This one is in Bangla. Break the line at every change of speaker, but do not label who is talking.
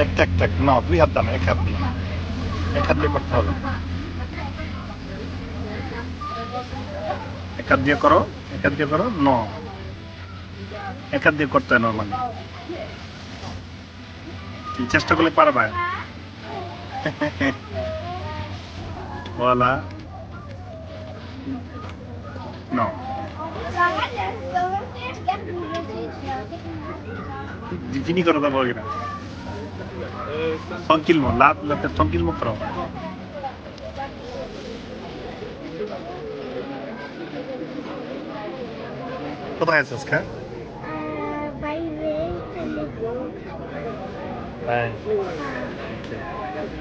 একটা একটা না, দুই হাত দাও না, এক হাত দিয়ে, এক হাত দিয়ে করতে হবে। এক হাত দিয়ে করো, এক হাত দিয়ে করো, ন এক হাত দিয়ে করতে হয় নর্মালি। চেষ্টা করলে পারবা। বলা ন Dini ko na tawagin na. Tongkil mo, lahat tongkil mo pro. কোথায় আছিস কা?
বাইরে
তাই